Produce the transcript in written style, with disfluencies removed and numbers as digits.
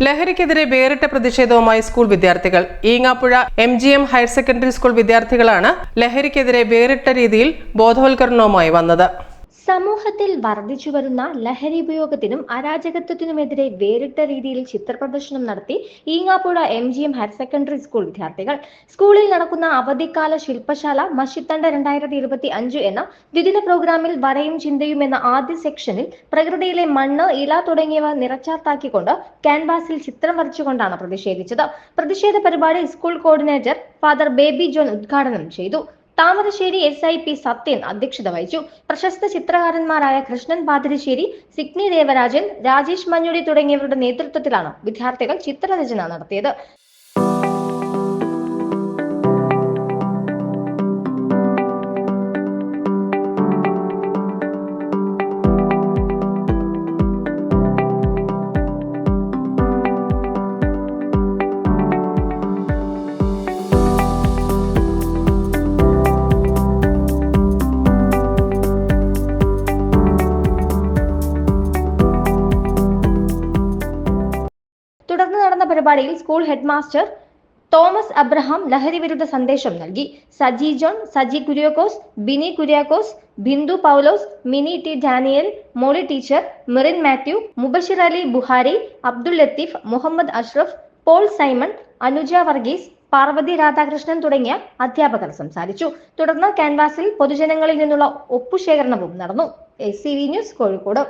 ലഹരിക്കെതിരെ വേറിട്ട പ്രതിഷേധവുമായി സ്കൂൾ വിദ്യാർത്ഥികൾ. Eengapuzha MGM higher secondary school വിദ്യാർത്ഥികളാണ് ലഹരിക്കെതിരെ വേറിട്ട രീതിയിൽ ബോധവൽക്കരണവുമായി വന്നത്. സമൂഹത്തിൽ വർദ്ധിച്ചുവരുന്ന ലഹരി ഉപയോഗത്തിനും അരാജകത്വത്തിനുമെതിരെ വേറിട്ട രീതിയിൽ ചിത്രപ്രദർശനം നടത്തി Eengapuzha MGM higher secondary school വിദ്യാർത്ഥികൾ. സ്കൂളിൽ നടക്കുന്ന അവധിക്കാല ശില്പശാല മഷിത്തണ്ട 2025 എന്ന ദ്വിദിന പ്രോഗ്രാമിൽ വരയും ചിന്തയും എന്ന ആദ്യ സെക്ഷനിൽ പ്രകൃതിയിലെ മണ്ണ്, ഇല തുടങ്ങിയവ നിറച്ചാർത്താക്കിക്കൊണ്ട് ക്യാൻവാസിൽ ചിത്രം വരച്ചുകൊണ്ടാണ് പ്രതിഷേധിച്ചത്. പ്രതിഷേധ പരിപാടി school coordinator father baby John ഉദ്ഘാടനം ചെയ്തു. താമരശ്ശേരി SIP സത്യൻ അധ്യക്ഷത വഹിച്ചു. പ്രശസ്ത ചിത്രകാരന്മാരായ കൃഷ്ണൻ പാതിരിശ്ശേരി, സിഗ്നി ദേവരാജൻ, രാജേഷ് മഞ്ഞുടി തുടങ്ങിയവരുടെ നേതൃത്വത്തിലാണ് വിദ്യാർത്ഥികൾ ചിത്രരചന നടത്തിയത്. തുടർന്ന് നടന്ന പരിപാടിയിൽ school head master Thomas Abraham ലഹരി വിരുദ്ധ സന്ദേശം നൽകി. Saji John, Saji Kuriakose, Bini Kuriakose, Bindu Paulose, Mini T Daniel, Molly teacher, Mirin Mathew, Mubashir Ali Buhari, Abdul Latheef, Muhammad Ashraf, Paul Simon, Anuja Varghese, Parvathy Radhakrishnan തുടങ്ങിയ അധ്യാപകർ സംസാരിച്ചു. തുടർന്ന് ക്യാൻവാസിൽ പൊതുജനങ്ങളിൽ നിന്നുള്ള ഒപ്പുശേഖരണവും നടന്നു. SCV news, Kozhikode.